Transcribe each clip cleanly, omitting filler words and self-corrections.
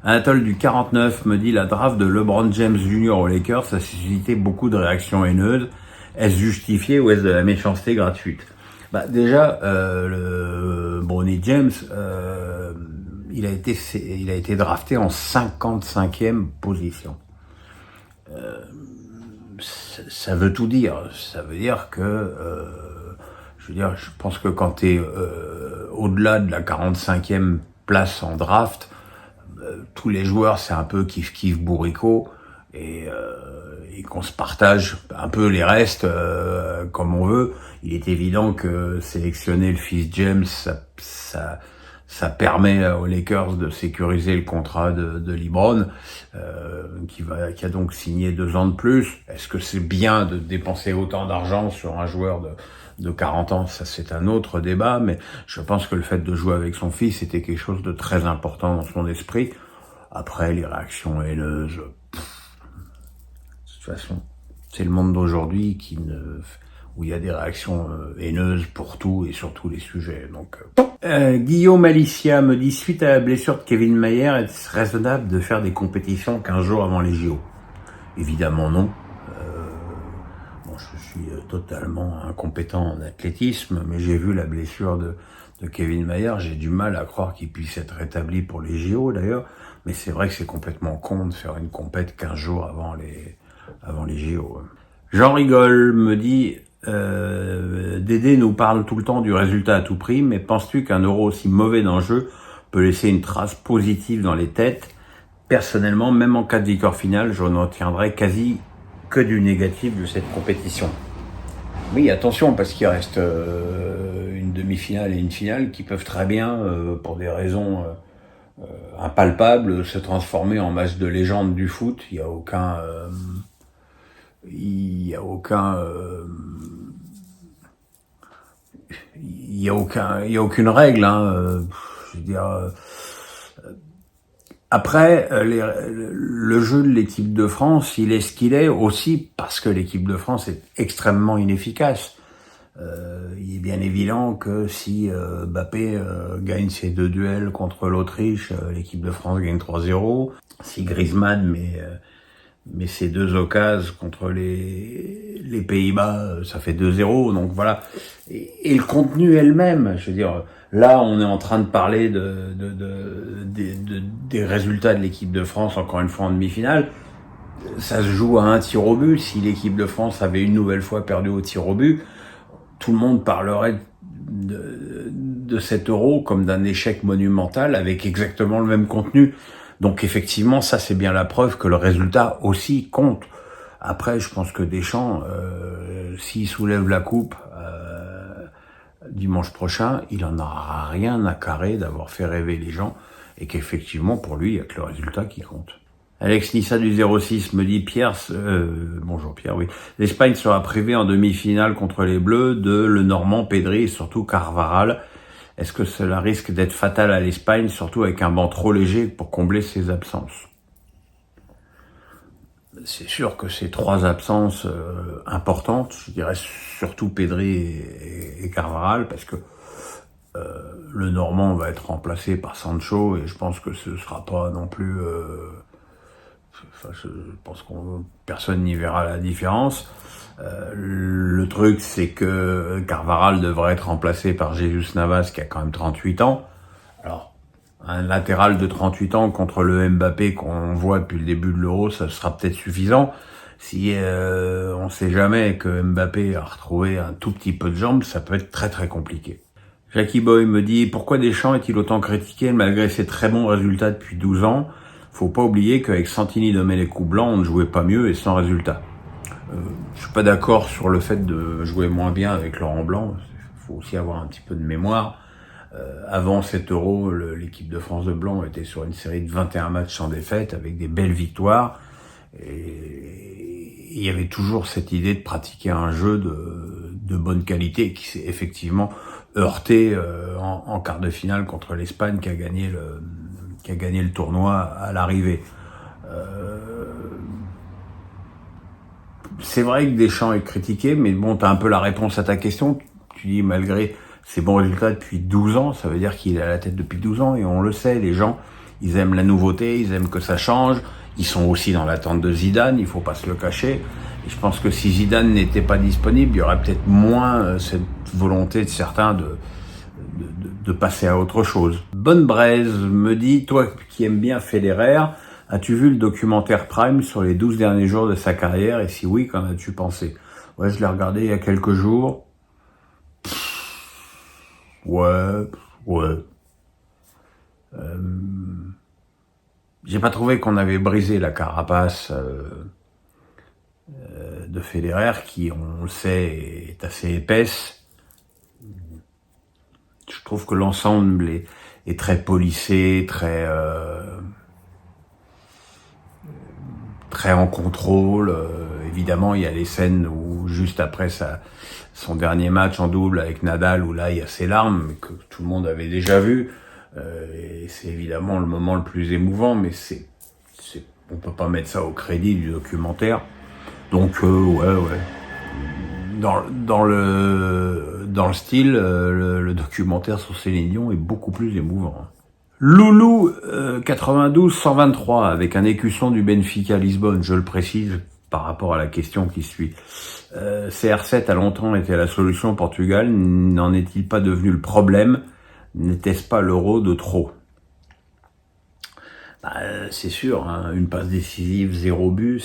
Anatole du 49 me dit la draft de LeBron James Jr. aux Lakers a suscité beaucoup de réactions haineuses. Est-ce justifié ou est-ce de la méchanceté gratuite? Déjà, le Bronny James, il a été drafté en 55e position. Ça veut tout dire. Ça veut dire que, je pense que quand t'es au-delà de la 45e place en draft, tous les joueurs c'est un peu kiff bourricot et qu'on se partage un peu les restes comme on veut. Il est évident que sélectionner le fils James, ça permet aux Lakers de sécuriser le contrat de LeBron, qui a donc signé 2 ans de plus. Est-ce que c'est bien de dépenser autant d'argent sur un joueur de 40 ans? Ça, c'est un autre débat, mais je pense que le fait de jouer avec son fils était quelque chose de très important dans son esprit. Après, les réactions haineuses, de toute façon, c'est le monde d'aujourd'hui où il y a des réactions haineuses pour tout et sur tous les sujets. Donc, Guillaume Alicia me dit, suite à la blessure de Kevin Mayer, est-ce raisonnable de faire des compétitions 15 jours avant les JO? Évidemment non. Je suis totalement incompétent en athlétisme, mais j'ai vu la blessure de Kevin Mayer. J'ai du mal à croire qu'il puisse être rétabli pour les JO d'ailleurs, mais c'est vrai que c'est complètement con de faire une compète 15 jours avant les JO. Jean Rigole me dit, Dédé nous parle tout le temps du résultat à tout prix, mais penses-tu qu'un euro aussi mauvais dans le jeu peut laisser une trace positive dans les têtes? Personnellement, même en cas de victoire finale, je ne retiendrai quasi que du négatif de cette compétition. Oui, attention, parce qu'il reste une demi-finale et une finale qui peuvent très bien, pour des raisons impalpables, se transformer en match de légende du foot. Il y a aucune règle, je veux dire. Après, le jeu de l'équipe de France, il est ce qu'il est aussi parce que l'équipe de France est extrêmement inefficace. Il est bien évident que si Mbappé gagne ses 2 duels contre l'Autriche, l'équipe de France gagne 3-0. Si Griezmann met ses 2 occasions contre les Pays-Bas, ça fait 2-0. Donc voilà. Et le contenu elle-même, je veux dire, là on est en train de parler des résultats de l'équipe de France, encore une fois en demi-finale. Ça se joue à un tir au but. Si l'équipe de France avait une nouvelle fois perdu au tir au but, tout le monde parlerait de cet euro comme d'un échec monumental avec exactement le même contenu. Donc effectivement, ça c'est bien la preuve que le résultat aussi compte. Après, je pense que Deschamps, s'il soulève la coupe dimanche prochain, il en aura rien à carrer d'avoir fait rêver les gens et qu'effectivement, pour lui, il n'y a que le résultat qui compte. Alex Nissa du 06 me dit, bonjour Pierre, oui. L'Espagne sera privée en demi-finale contre les Bleus de le Normand, Pedri et surtout Carvajal. Est-ce que cela risque d'être fatal à l'Espagne, surtout avec un banc trop léger pour combler ses absences? C'est sûr que c'est 3 absences importantes, je dirais surtout Pedri et Carvajal, parce que le Normand va être remplacé par Sancho et je pense que ce sera pas non plus... je pense que personne n'y verra la différence. Le truc, c'est que Carvajal devrait être remplacé par Jesus Navas, qui a quand même 38 ans. Alors, un latéral de 38 ans contre le Mbappé qu'on voit depuis le début de l'Euro, ça sera peut-être suffisant. Si on sait jamais que Mbappé a retrouvé un tout petit peu de jambes, ça peut être très très compliqué. Jackie Boy me dit, pourquoi Deschamps est-il autant critiqué malgré ses très bons résultats depuis 12 ans? Faut pas oublier qu'avec Santini de les coups blancs, on ne jouait pas mieux et sans résultat. Je suis pas d'accord sur le fait de jouer moins bien avec Laurent Blanc. Il faut aussi avoir un petit peu de mémoire. Avant cet Euro, l'équipe de France de Blanc était sur une série de 21 matchs sans défaite avec des belles victoires. Et il y avait toujours cette idée de pratiquer un jeu de bonne qualité qui s'est effectivement heurté en quart de finale contre l'Espagne qui a gagné le tournoi à l'arrivée. C'est vrai que Deschamps est critiqué, mais bon, t'as un peu la réponse à ta question. Tu dis, malgré ses bons résultats depuis 12 ans, ça veut dire qu'il est à la tête depuis 12 ans, et on le sait, les gens, ils aiment la nouveauté, ils aiment que ça change. Ils sont aussi dans l'attente de Zidane, il faut pas se le cacher. Et je pense que si Zidane n'était pas disponible, il y aurait peut-être moins cette volonté de certains de passer à autre chose. Bonne Braise me dit, toi qui aimes bien Federer, as-tu vu le documentaire Prime sur les 12 derniers jours de sa carrière? Et si oui, qu'en as-tu pensé? Ouais, je l'ai regardé il y a quelques jours. Ouais. J'ai pas trouvé qu'on avait brisé la carapace de Federer, qui, on le sait, est assez épaisse. Je trouve que l'ensemble est très policé, très en contrôle. Évidemment, il y a les scènes où, juste après son dernier match en double avec Nadal, où là, il y a ses larmes, mais que tout le monde avait déjà vu. Et c'est évidemment le moment le plus émouvant, mais on peut pas mettre ça au crédit du documentaire. Donc, ouais. Dans le style, le documentaire sur Céline Dion est beaucoup plus émouvant. Loulou 92-123 avec un écusson du Benfica Lisbonne, je le précise par rapport à la question qui suit. CR7 a longtemps été la solution au Portugal, n'en est-il pas devenu le problème? N'était-ce pas l'euro de trop? C'est sûr, hein, une passe décisive, 0 but,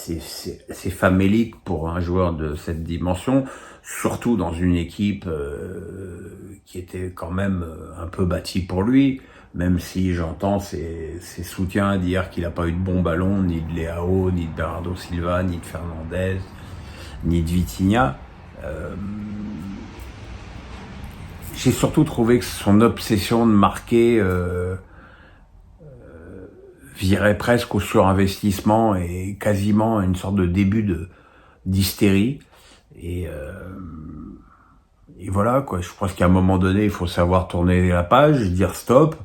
c'est famélique pour un joueur de cette dimension, surtout dans une équipe qui était quand même un peu bâtie pour lui, même si j'entends ses soutiens dire qu'il n'a pas eu de bon ballon, ni de Leao, ni de Bernardo Silva, ni de Fernandez, ni de Vitinha. J'ai surtout trouvé que son obsession de marquer virait presque au surinvestissement et quasiment à une sorte de début d'hystérie. Et voilà, quoi. Je pense qu'à un moment donné, il faut savoir tourner la page, dire stop.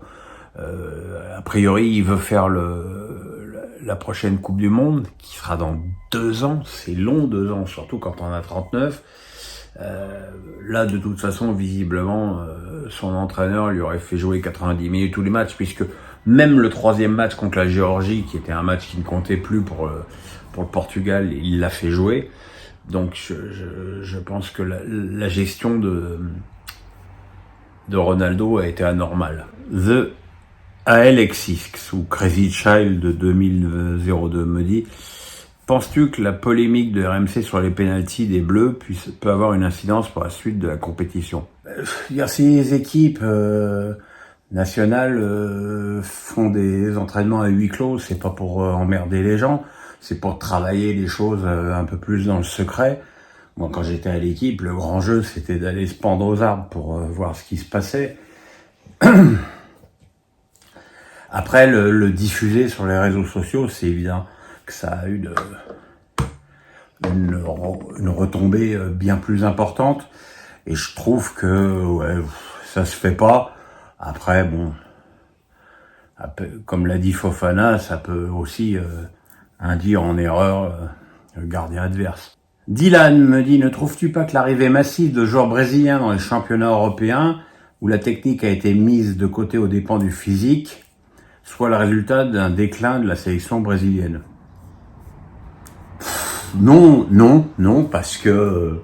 A priori, il veut faire la prochaine Coupe du Monde, qui sera dans 2 ans. C'est long, 2 ans, surtout quand on a 39. Là, de toute façon, visiblement, son entraîneur lui aurait fait jouer 90 minutes tous les matchs, puisque même le 3e match contre la Géorgie, qui était un match qui ne comptait plus pour le Portugal, il l'a fait jouer. Donc, je pense que la gestion de Ronaldo a été anormale. The ALXX, ou Crazy Child de 2002 me dit: penses-tu que la polémique de RMC sur les pénaltys des Bleus peut avoir une incidence pour la suite de la compétition? Si les équipes nationales font des entraînements à huis clos, c'est pas pour emmerder les gens, c'est pour travailler les choses un peu plus dans le secret. Moi, quand j'étais à l'équipe, le grand jeu, c'était d'aller se pendre aux arbres pour voir ce qui se passait. Après, le diffuser sur les réseaux sociaux, c'est évident que ça a eu une retombée bien plus importante. Et je trouve que ça se fait pas. Après, bon, comme l'a dit Fofana, ça peut aussi induire en erreur le gardien adverse. Dylan me dit: ne trouves-tu pas que l'arrivée massive de joueurs brésiliens dans les championnats européens, où la technique a été mise de côté aux dépens du physique, soit le résultat d'un déclin de la sélection brésilienne? Non, parce que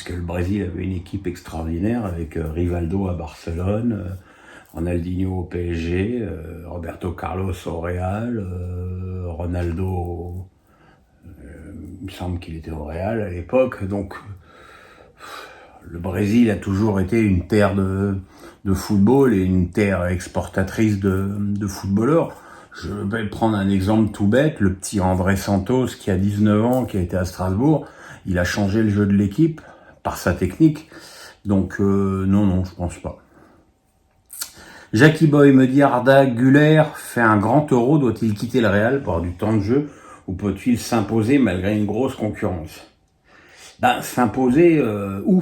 le Brésil avait une équipe extraordinaire avec Rivaldo à Barcelone, Ronaldinho au PSG, Roberto Carlos au Real, Ronaldo, il me semble qu'il était au Real à l'époque. Donc, le Brésil a toujours été une terre de football et une terre exportatrice de footballeurs. Je vais prendre un exemple tout bête, le petit André Santos qui a 19 ans, qui a été à Strasbourg, il a changé le jeu de l'équipe par sa technique. Donc non, je pense pas. Jackie Boy me dit: Arda Güler fait un grand euro, doit-il quitter le Real pour avoir du temps de jeu, ou peut-il s'imposer malgré une grosse concurrence? S'imposer où?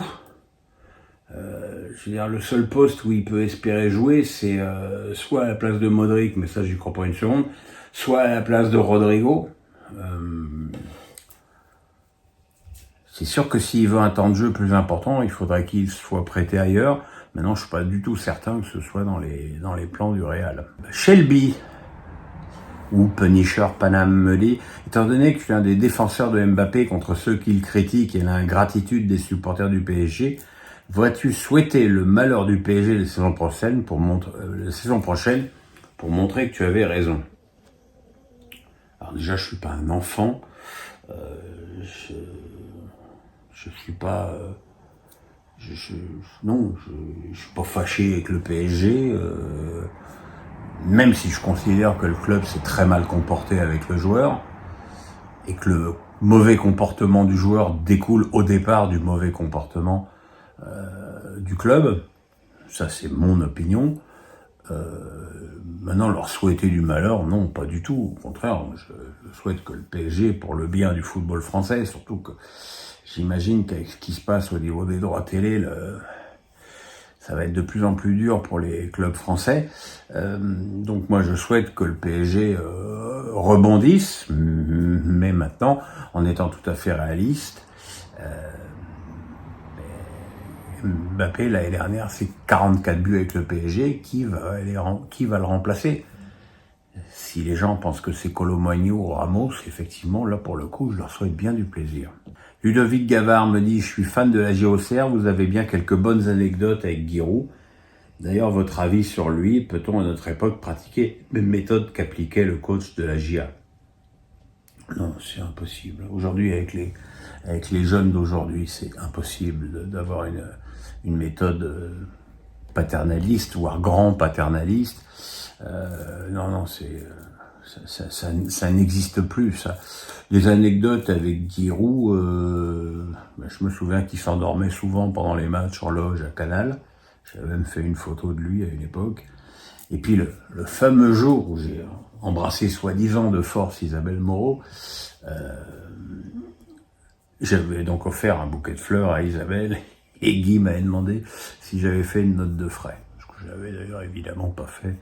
Je veux dire, le seul poste où il peut espérer jouer, c'est soit à la place de Modric, mais ça j'y crois pas une seconde, soit à la place de Rodrigo. C'est sûr que s'il veut un temps de jeu plus important, il faudrait qu'il soit prêté ailleurs. Maintenant, je suis pas du tout certain que ce soit dans les plans du Real. Shelby, ou Punisher Panam me dit, étant donné que tu es un des défenseurs de Mbappé contre ceux qui le critiquent et l'ingratitude des supporters du PSG, vois-tu souhaiter le malheur du PSG la saison prochaine pour montrer que tu avais raison? Alors déjà, je suis pas un enfant, je suis pas, non, je suis pas fâché avec le PSG, même si je considère que le club s'est très mal comporté avec le joueur et que le mauvais comportement du joueur découle au départ du mauvais comportement du club. Ça, c'est mon opinion. Maintenant, leur souhaiter du malheur, non, pas du tout. Au contraire, je souhaite que le PSG, pour le bien du football français, surtout que j'imagine qu'avec ce qui se passe au niveau des droits télé, ça va être de plus en plus dur pour les clubs français. Donc moi, je souhaite que le PSG rebondisse, mais maintenant, en étant tout à fait réaliste, Mbappé, l'année dernière, c'est 44 buts avec le PSG. Qui va le remplacer? Si les gens pensent que c'est Colomagno ou Ramos, effectivement, là, pour le coup, je leur souhaite bien du plaisir. Ludovic Gavard me dit, je suis fan de la JOCR, vous avez bien quelques bonnes anecdotes avec Giroud. D'ailleurs, votre avis sur lui, peut-on à notre époque pratiquer les méthodes qu'appliquait le coach de la JA? Non, c'est impossible. Aujourd'hui, avec les jeunes d'aujourd'hui, c'est impossible d'avoir une méthode paternaliste, voire grand paternaliste. Non, ça n'existe plus, ça. Les anecdotes avec Giroud, je me souviens qu'il s'endormait souvent pendant les matchs en loge à Canal. J'avais même fait une photo de lui à une époque. Et puis le fameux jour où j'ai embrassé soi-disant de force Isabelle Moreau, j'avais donc offert un bouquet de fleurs à Isabelle et Guy m'avait demandé si j'avais fait une note de frais. Ce que je n'avais d'ailleurs évidemment pas fait.